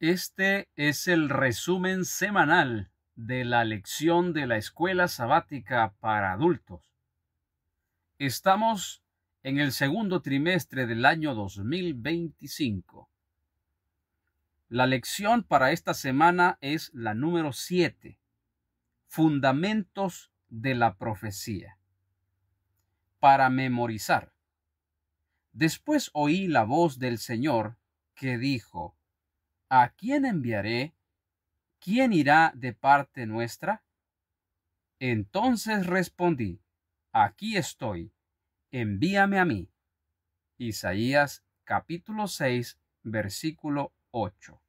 Este es el resumen semanal de la lección de la escuela sabática para adultos. Estamos en el segundo trimestre del año 2025. La lección para esta semana es la número 7, Fundamentos de la Profecía. Para memorizar. Después oí la voz del Señor que dijo: ¿A quién enviaré? ¿Quién irá de parte nuestra? Entonces respondí: Aquí estoy, envíame a mí. Isaías capítulo 6, versículo 8.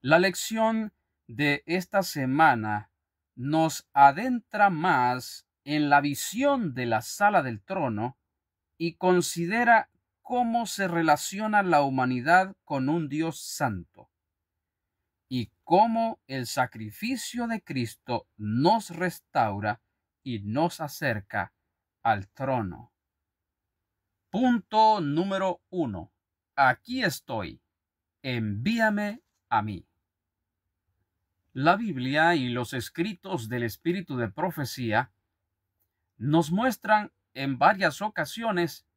La lección de esta semana nos adentra más en la visión de la sala del trono y considera cómo se relaciona la humanidad con un Dios santo, y cómo el sacrificio de Cristo nos restaura y nos acerca al trono. Punto número 1. Aquí estoy. Envíame a mí. La Biblia y los escritos del Espíritu de Profecía nos muestran en varias ocasiones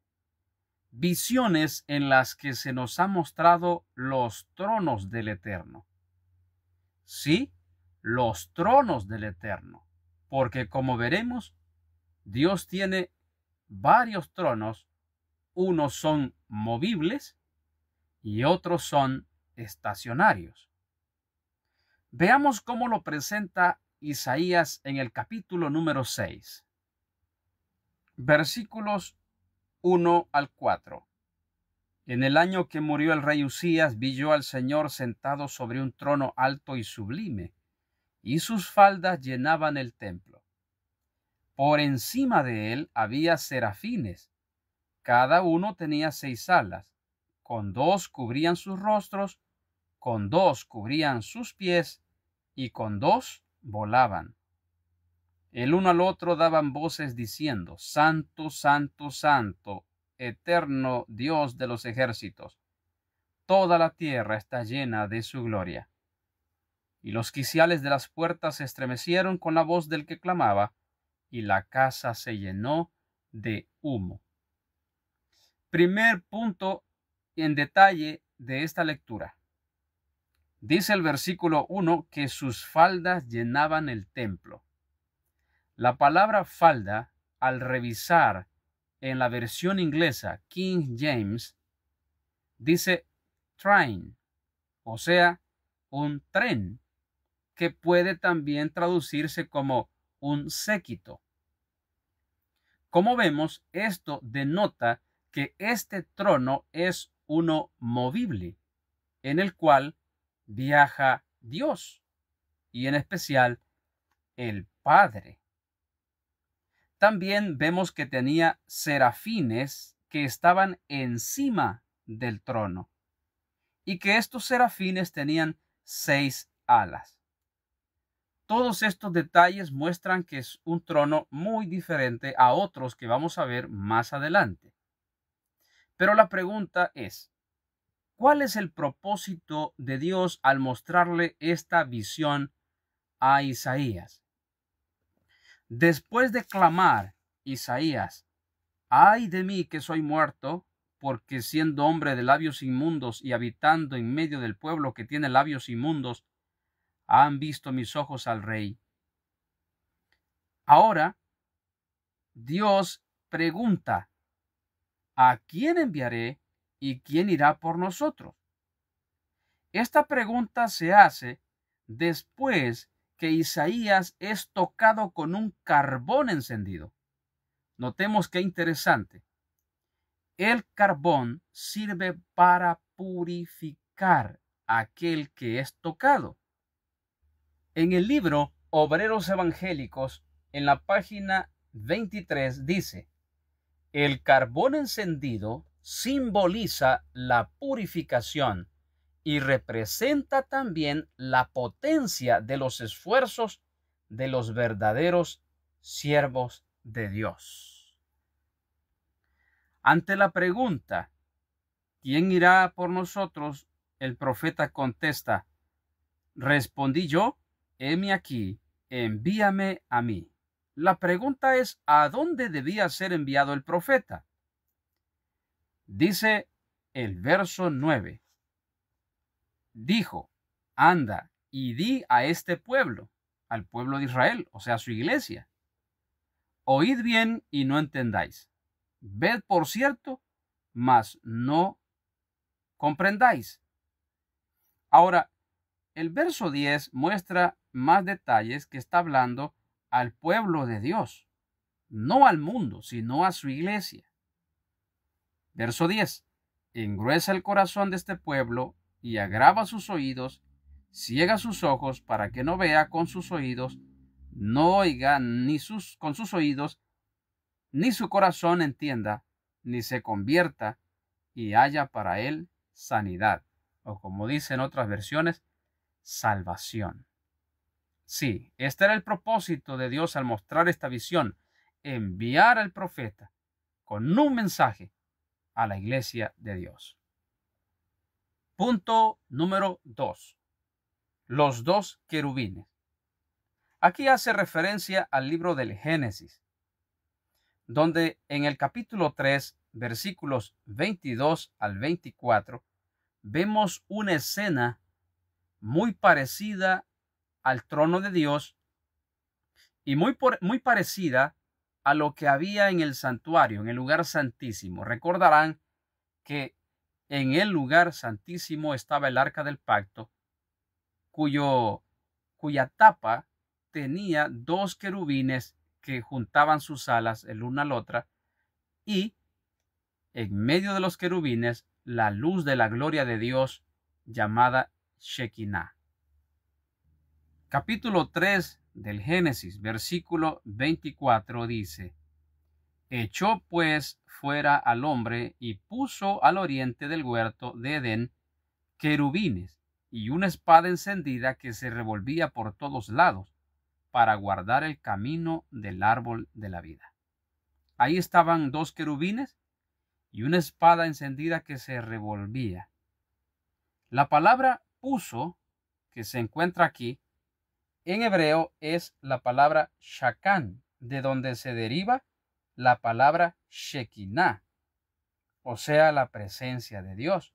visiones en las que se nos ha mostrado los tronos del Eterno. Sí, los tronos del Eterno, porque como veremos, Dios tiene varios tronos. Unos son movibles y otros son estacionarios. Veamos cómo lo presenta Isaías en el capítulo número 6, versículos 1 al 4. En el año que murió el rey Usías, vi yo al Señor sentado sobre un trono alto y sublime, y sus faldas llenaban el templo. Por encima de él había serafines, cada uno tenía 6 alas, con 2 cubrían sus rostros, con 2 cubrían sus pies, y con 2 volaban. El uno al otro daban voces diciendo: Santo, Santo, Santo, eterno Dios de los ejércitos, toda la tierra está llena de su gloria. Y los quiciales de las puertas se estremecieron con la voz del que clamaba, y la casa se llenó de humo. Primer punto en detalle de esta lectura. Dice el versículo 1 que sus faldas llenaban el templo. La palabra falda, al revisar en la versión inglesa King James, dice train, o sea, un tren, que puede también traducirse como un séquito. Como vemos, esto denota que este trono es uno movible, en el cual viaja Dios, y en especial el Padre. También vemos que tenía serafines que estaban encima del trono, y que estos serafines tenían 6 alas. Todos estos detalles muestran que es un trono muy diferente a otros que vamos a ver más adelante. Pero la pregunta es: ¿cuál es el propósito de Dios al mostrarle esta visión a Isaías? Después de clamar Isaías: ay de mí que soy muerto, porque siendo hombre de labios inmundos y habitando en medio del pueblo que tiene labios inmundos, han visto mis ojos al Rey. Ahora, Dios pregunta: ¿a quién enviaré y quién irá por nosotros? Esta pregunta se hace después que Isaías es tocado con un carbón encendido. Notemos qué interesante. El carbón sirve para purificar a aquel que es tocado. En el libro Obreros Evangélicos, en la página 23, dice: el carbón encendido simboliza la purificación y representa también la potencia de los esfuerzos de los verdaderos siervos de Dios. Ante la pregunta: ¿quién irá por nosotros? el profeta contesta: respondí yo, heme aquí, envíame a mí. La pregunta es, ¿a dónde debía ser enviado el profeta? Dice el verso 9. Dijo: anda y di a este pueblo, al pueblo de Israel, o sea, su iglesia: oíd bien y no entendáis. Ved por cierto, mas no comprendáis. Ahora, el verso 10 muestra más detalles, que está hablando al pueblo de Dios, no al mundo, sino a su iglesia. Verso 10. Engruesa el corazón de este pueblo y agrava sus oídos, ciega sus ojos para que no vea con sus oídos, no oiga con sus oídos, ni su corazón entienda, ni se convierta y haya para él sanidad. O como dicen otras versiones, salvación. Sí, este era el propósito de Dios al mostrar esta visión: enviar al profeta con un mensaje a la iglesia de Dios. Punto número 2. Los dos querubines. Aquí hace referencia al libro del Génesis, donde en el capítulo 3, versículos 22 al 24, vemos una escena muy parecida al trono de Dios y muy parecida a lo que había en el santuario, en el lugar santísimo. Recordarán que en el lugar santísimo estaba el arca del pacto, cuya tapa tenía dos querubines que juntaban sus alas el uno a la otra, y en medio de los querubines la luz de la gloria de Dios, llamada Shekinah. Capítulo 3 del Génesis, versículo 24 dice: echó pues fuera al hombre y puso al oriente del huerto de Edén querubines y una espada encendida que se revolvía por todos lados para guardar el camino del árbol de la vida. Ahí estaban dos querubines y una espada encendida que se revolvía. La palabra puso, que se encuentra aquí, en hebreo es la palabra shakan, de donde se deriva la palabra Shekinah, o sea, la presencia de Dios.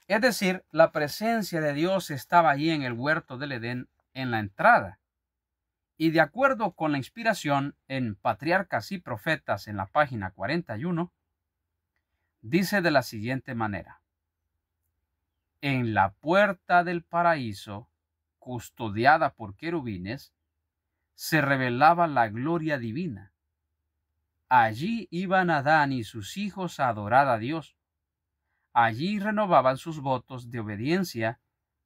Es decir, la presencia de Dios estaba allí en el huerto del Edén, en la entrada. Y de acuerdo con la inspiración en Patriarcas y Profetas, en la página 41, dice de la siguiente manera: en la puerta del paraíso, custodiada por querubines, se revelaba la gloria divina. Allí iban Adán y sus hijos a adorar a Dios. Allí renovaban sus votos de obediencia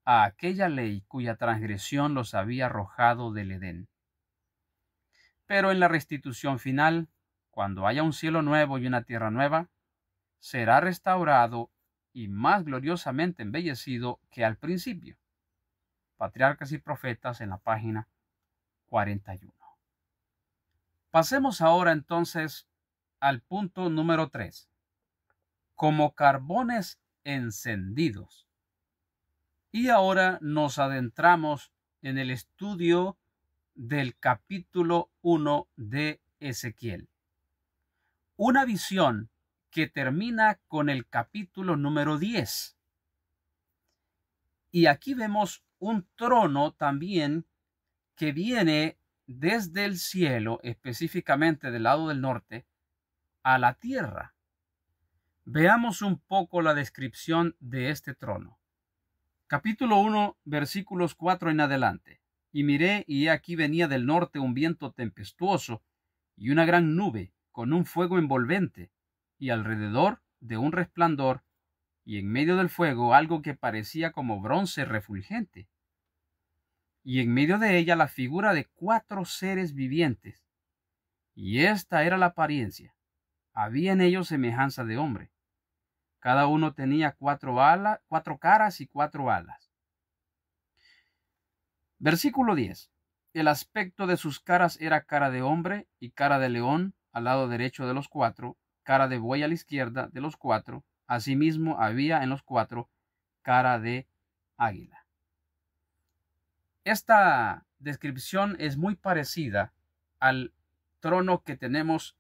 a aquella ley cuya transgresión los había arrojado del Edén. Pero en la restitución final, cuando haya un cielo nuevo y una tierra nueva, será restaurado y más gloriosamente embellecido que al principio. Patriarcas y Profetas, en la página 41. Pasemos ahora entonces al punto número 3. Como carbones encendidos. Y ahora nos adentramos en el estudio del capítulo 1 de Ezequiel. Una visión que termina con el capítulo número 10. Y aquí vemos un trono también que viene desde el cielo, específicamente del lado del norte, a la tierra. Veamos un poco la descripción de este trono. Capítulo 1, versículos 4 en adelante. Y miré, y he aquí venía del norte un viento tempestuoso y una gran nube con un fuego envolvente, y alrededor de un resplandor, y en medio del fuego algo que parecía como bronce refulgente. Y en medio de ella la figura de 4 seres vivientes. Y esta era la apariencia. Había en ellos semejanza de hombre. Cada uno tenía 4 caras y 4 alas. Versículo 10. El aspecto de sus caras era cara de hombre y cara de león al lado derecho de los 4, cara de buey a la izquierda de los 4. Asimismo había en los 4 cara de águila. Esta descripción es muy parecida al trono que tenemos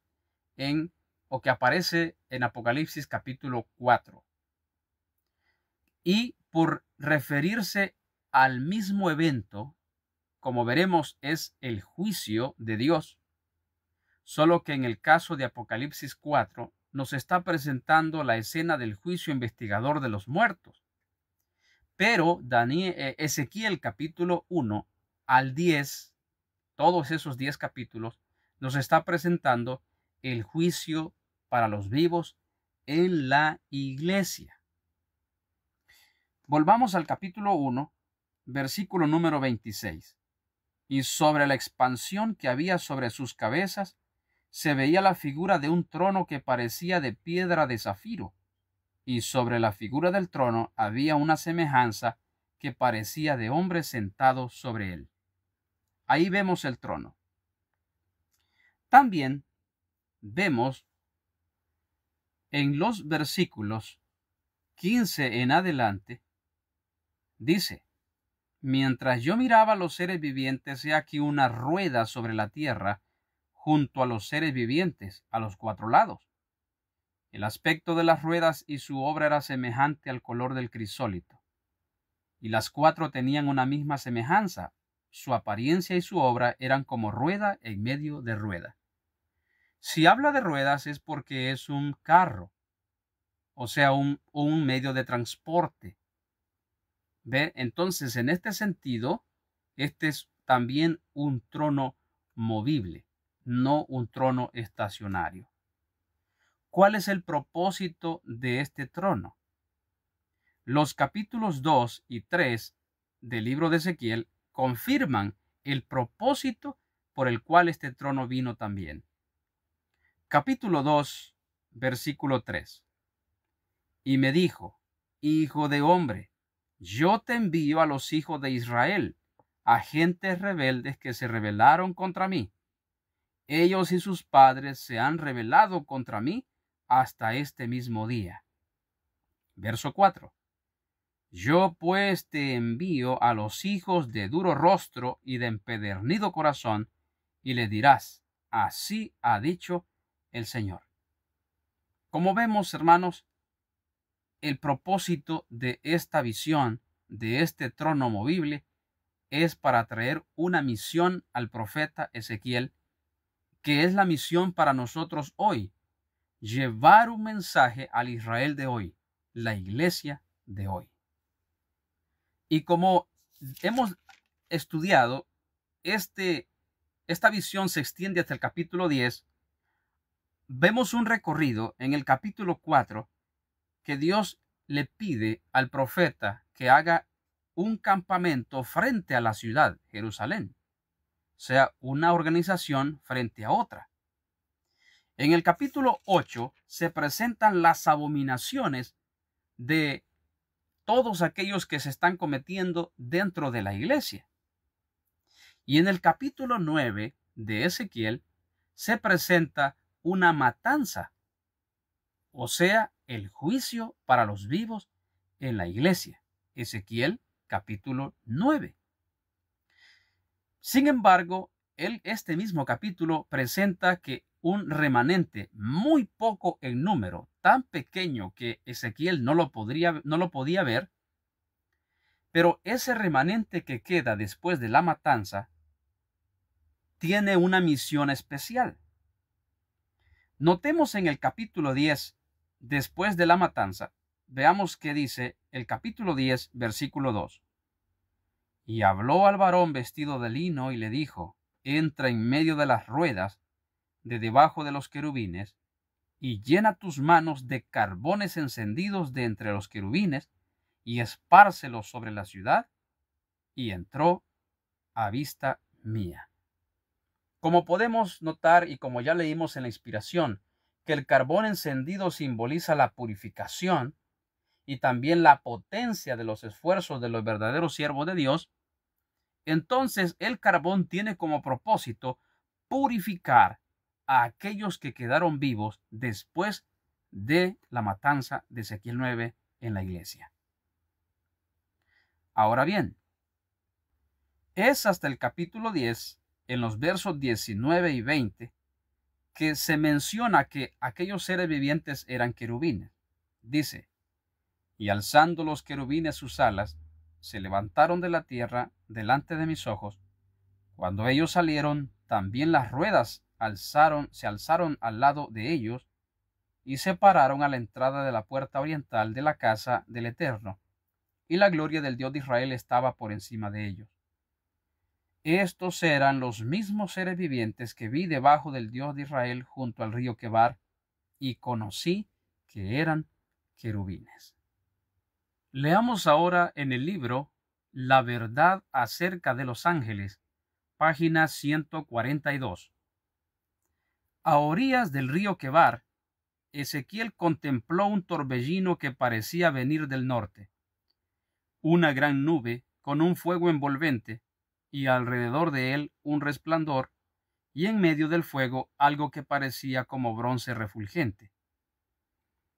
o que aparece en Apocalipsis capítulo 4. Y por referirse al mismo evento, como veremos, es el juicio de Dios, solo que en el caso de Apocalipsis 4 nos está presentando la escena del juicio investigador de los muertos. Pero Ezequiel capítulo 1 al 10, todos esos 10 capítulos, nos está presentando el juicio para los vivos en la iglesia. Volvamos al capítulo 1, versículo número 26. Y sobre la expansión que había sobre sus cabezas, se veía la figura de un trono que parecía de piedra de zafiro, y sobre la figura del trono había una semejanza que parecía de hombre sentado sobre él. Ahí vemos el trono. También vemos en los versículos 15 en adelante, dice: mientras yo miraba a los seres vivientes, he aquí una rueda sobre la tierra, junto a los seres vivientes, a los 4 lados. El aspecto de las ruedas y su obra era semejante al color del crisólito. Y las 4 tenían una misma semejanza. Su apariencia y su obra eran como rueda en medio de rueda. Si habla de ruedas es porque es un carro, o sea, un medio de transporte. ¿Ve? Entonces, en este sentido, este es también un trono movible, no un trono estacionario. ¿Cuál es el propósito de este trono? Los capítulos 2 y 3 del libro de Ezequiel confirman el propósito por el cual este trono vino también. Capítulo 2, versículo 3. Y me dijo: hijo de hombre, yo te envío a los hijos de Israel, a gentes rebeldes que se rebelaron contra mí. Ellos y sus padres se han rebelado contra mí hasta este mismo día. Verso 4. Yo pues te envío a los hijos de duro rostro y de empedernido corazón, y le dirás: así ha dicho el Señor. Como vemos, hermanos, el propósito de esta visión, de este trono movible, es para traer una misión al profeta Ezequiel, que es la misión para nosotros hoy: llevar un mensaje al Israel de hoy, la iglesia de hoy. Y como hemos estudiado, esta visión se extiende hasta el capítulo 10, vemos un recorrido en el capítulo 4 que Dios le pide al profeta que haga un campamento frente a la ciudad, Jerusalén, o sea, una organización frente a otra. En el capítulo 8 se presentan las abominaciones de todos aquellos que se están cometiendo dentro de la iglesia. Y en el capítulo 9 de Ezequiel se presenta una matanza, o sea, el juicio para los vivos en la iglesia. Ezequiel capítulo 9. Sin embargo, este mismo capítulo presenta que un remanente muy poco en número, tan pequeño que Ezequiel no lo podía ver, pero ese remanente que queda después de la matanza tiene una misión especial. Notemos en el capítulo 10, después de la matanza, veamos qué dice el capítulo 10, versículo 2. Y habló al varón vestido de lino y le dijo: entra en medio de las ruedas de debajo de los querubines y llena tus manos de carbones encendidos de entre los querubines y espárcelos sobre la ciudad. Y entró a vista mía. Como podemos notar y como ya leímos en la inspiración, que el carbón encendido simboliza la purificación y también la potencia de los esfuerzos de los verdaderos siervos de Dios, entonces el carbón tiene como propósito purificar a aquellos que quedaron vivos después de la matanza de Ezequiel 9 en la iglesia. Ahora bien, es hasta el capítulo 10, en los versos 19 y 20, que se menciona que aquellos seres vivientes eran querubines. Dice, y alzando los querubines sus alas, se levantaron de la tierra delante de mis ojos. Cuando ellos salieron, también las ruedas se alzaron al lado de ellos y se pararon a la entrada de la puerta oriental de la casa del Eterno, y la gloria del Dios de Israel estaba por encima de ellos. Estos eran los mismos seres vivientes que vi debajo del Dios de Israel junto al río Quebar, y conocí que eran querubines. Leamos ahora en el libro La verdad acerca de los ángeles, página 142. A orillas del río Quebar, Ezequiel contempló un torbellino que parecía venir del norte, una gran nube con un fuego envolvente, y alrededor de él un resplandor, y en medio del fuego algo que parecía como bronce refulgente.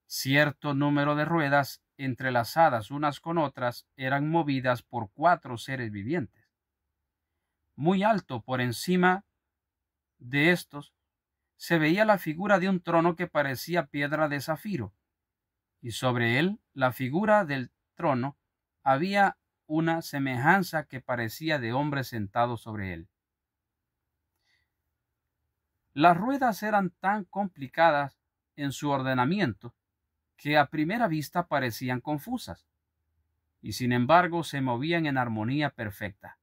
Cierto número de ruedas, entrelazadas unas con otras, eran movidas por 4 seres vivientes. Muy alto por encima de estos se veía la figura de un trono que parecía piedra de zafiro, y sobre él, la figura del trono, había una semejanza que parecía de hombre sentado sobre él. Las ruedas eran tan complicadas en su ordenamiento que a primera vista parecían confusas, y sin embargo se movían en armonía perfecta.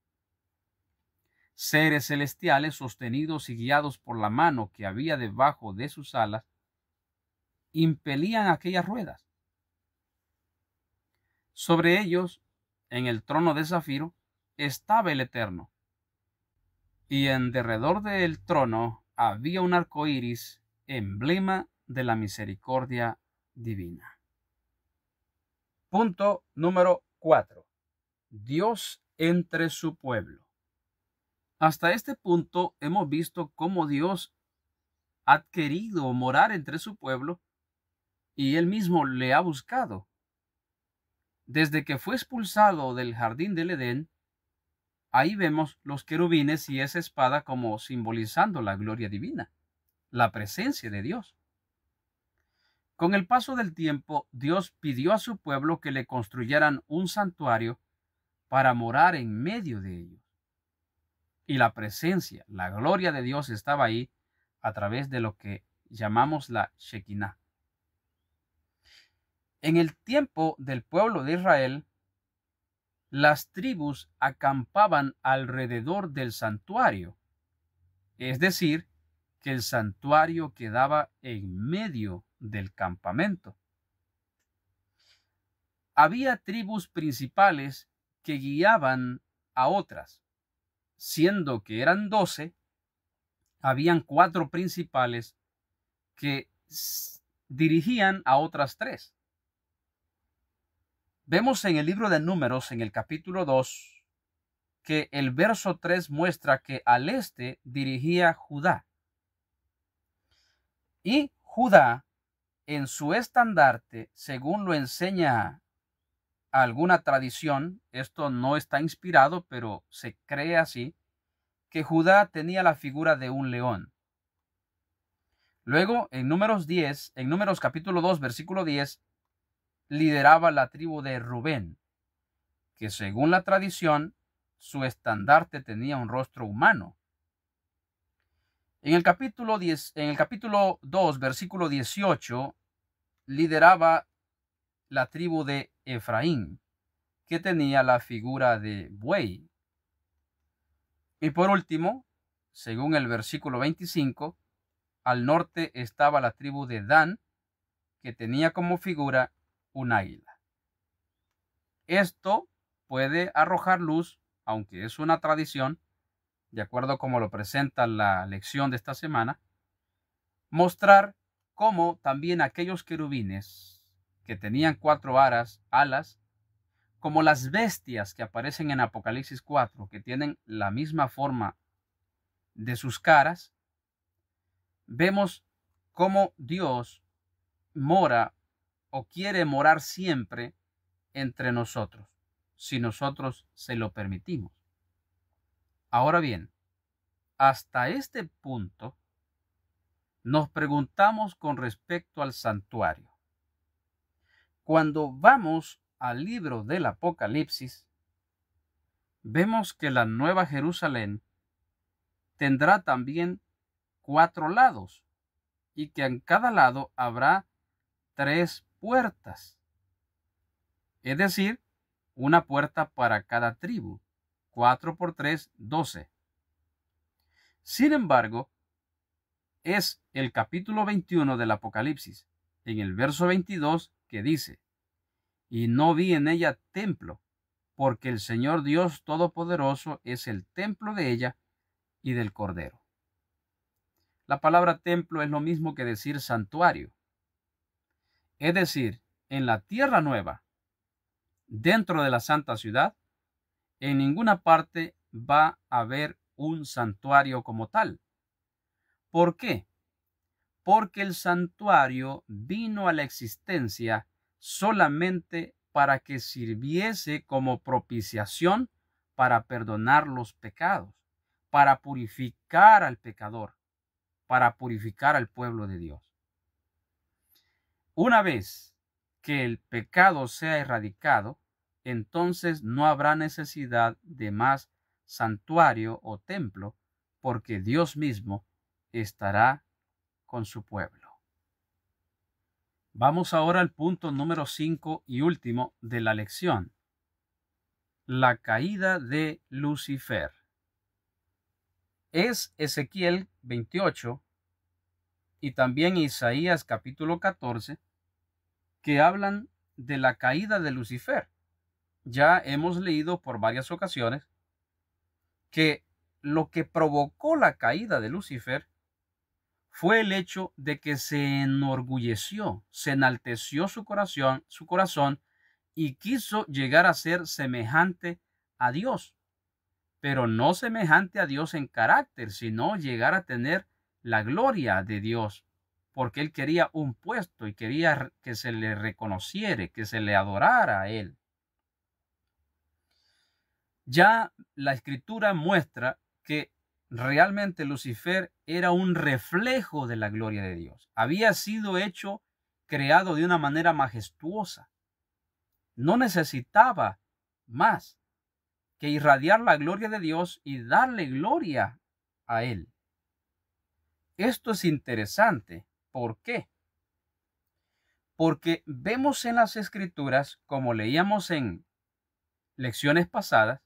Seres celestiales sostenidos y guiados por la mano que había debajo de sus alas, impelían aquellas ruedas. Sobre ellos, en el trono de zafiro, estaba el Eterno, y en derredor del trono había un arco iris, emblema de la misericordia divina. Punto número 4. Dios entre su pueblo. Hasta este punto hemos visto cómo Dios ha querido morar entre su pueblo y él mismo le ha buscado. Desde que fue expulsado del jardín del Edén, ahí vemos los querubines y esa espada como simbolizando la gloria divina, la presencia de Dios. Con el paso del tiempo, Dios pidió a su pueblo que le construyeran un santuario para morar en medio de ellos. Y la presencia, la gloria de Dios estaba ahí a través de lo que llamamos la Shekinah. En el tiempo del pueblo de Israel, las tribus acampaban alrededor del santuario, es decir, que el santuario quedaba en medio del campamento. Había tribus principales que guiaban a otras, siendo que eran 12, habían 4 principales que dirigían a otras 3. Vemos en el libro de Números, en el capítulo 2, que el verso 3 muestra que al este dirigía Judá. Y Judá, en su estandarte, según lo enseña alguna tradición, esto no está inspirado, pero se cree así, que Judá tenía la figura de un león. Luego, en Números capítulo 2, versículo 10, lideraba la tribu de Rubén, que según la tradición, su estandarte tenía un rostro humano. En el capítulo 2, versículo 18, lideraba la tribu de Efraín, que tenía la figura de buey. Y por último, según el versículo 25, al norte estaba la tribu de Dan, que tenía como figura un águila. Esto puede arrojar luz, aunque es una tradición, de acuerdo como lo presenta la lección de esta semana, mostrar cómo también aquellos querubines que tenían 4 alas, como las bestias que aparecen en Apocalipsis 4, que tienen la misma forma de sus caras, vemos cómo Dios mora o quiere morar siempre entre nosotros. si nosotros se lo permitimos. Ahora bien, hasta este punto nos preguntamos con respecto al santuario. Cuando vamos al libro del Apocalipsis, vemos que la Nueva Jerusalén tendrá también 4 lados y que en cada lado habrá 3 puertas. Es decir, una puerta para cada tribu. 4 por 3, 12. Sin embargo, es el capítulo 21 del Apocalipsis, en el verso 22, que dice: y no vi en ella templo, porque el Señor Dios Todopoderoso es el templo de ella y del Cordero. La palabra templo es lo mismo que decir santuario. Es decir, en la tierra nueva, dentro de la santa ciudad, en ninguna parte va a haber un santuario como tal. ¿Por qué? Porque el santuario vino a la existencia solamente para que sirviese como propiciación para perdonar los pecados, para purificar al pecador, para purificar al pueblo de Dios. Una vez que el pecado sea erradicado, entonces no habrá necesidad de más santuario o templo, porque Dios mismo estará con su pueblo. Vamos ahora al punto número 5 y último de la lección: la caída de Lucifer. Es Ezequiel 28 y también Isaías capítulo 14 que hablan de la caída de Lucifer. Ya hemos leído por varias ocasiones que lo que provocó la caída de Lucifer fue el hecho de que se enorgulleció, se enalteció su corazón y quiso llegar a ser semejante a Dios, pero no semejante a Dios en carácter, sino llegar a tener la gloria de Dios, porque él quería un puesto y quería que se le reconociera, que se le adorara a él. Ya la escritura muestra que realmente Lucifer era un reflejo de la gloria de Dios. Había sido hecho, creado de una manera majestuosa. No necesitaba más que irradiar la gloria de Dios y darle gloria a él. Esto es interesante. ¿Por qué? Porque vemos en las escrituras, como leíamos en lecciones pasadas,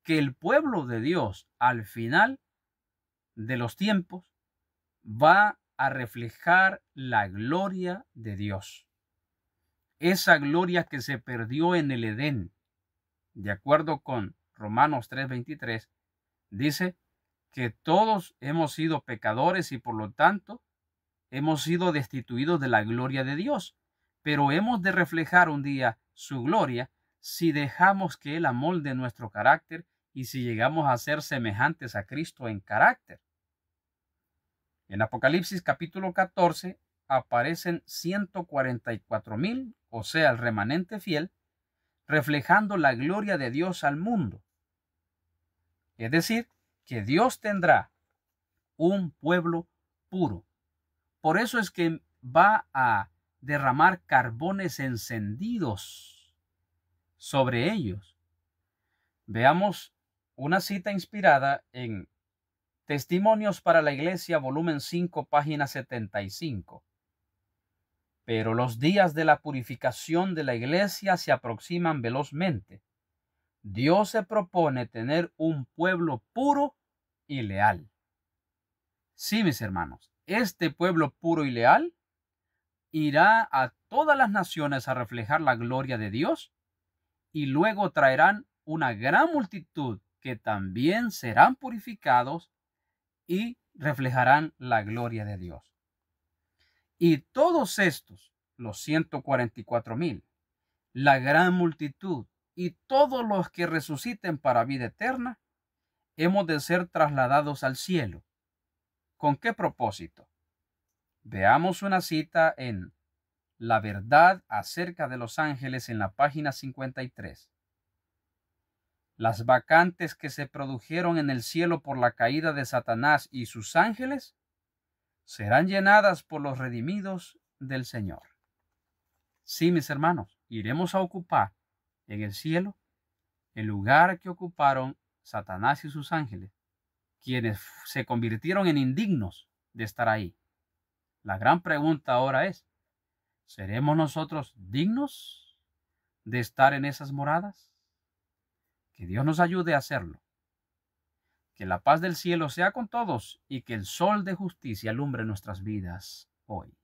que el pueblo de Dios al final de los tiempos va a reflejar la gloria de Dios. Esa gloria que se perdió en el Edén, de acuerdo con Romanos 3:23, dice que todos hemos sido pecadores y por lo tanto hemos sido destituidos de la gloria de Dios, pero hemos de reflejar un día su gloria si dejamos que Él amolde nuestro carácter y si llegamos a ser semejantes a Cristo en carácter. En Apocalipsis capítulo 14 aparecen 144,000, o sea, el remanente fiel, reflejando la gloria de Dios al mundo. Es decir, que Dios tendrá un pueblo puro. Por eso es que va a derramar carbones encendidos sobre ellos. Veamos una cita inspirada en Testimonios para la Iglesia, volumen 5, página 75. Pero los días de la purificación de la Iglesia se aproximan velozmente. Dios se propone tener un pueblo puro y leal. Sí, mis hermanos, este pueblo puro y leal irá a todas las naciones a reflejar la gloria de Dios y luego traerán una gran multitud que también serán purificados y reflejarán la gloria de Dios. Y todos estos, los 144,000, la gran multitud y todos los que resuciten para vida eterna, hemos de ser trasladados al cielo. ¿Con qué propósito? Veamos una cita en La verdad acerca de los ángeles en la página 53. Las vacantes que se produjeron en el cielo por la caída de Satanás y sus ángeles serán llenadas por los redimidos del Señor. Sí, mis hermanos, iremos a ocupar en el cielo el lugar que ocuparon Satanás y sus ángeles, quienes se convirtieron en indignos de estar ahí. La gran pregunta ahora es, ¿seremos nosotros dignos de estar en esas moradas? Que Dios nos ayude a hacerlo. Que la paz del cielo sea con todos y que el sol de justicia alumbre nuestras vidas hoy.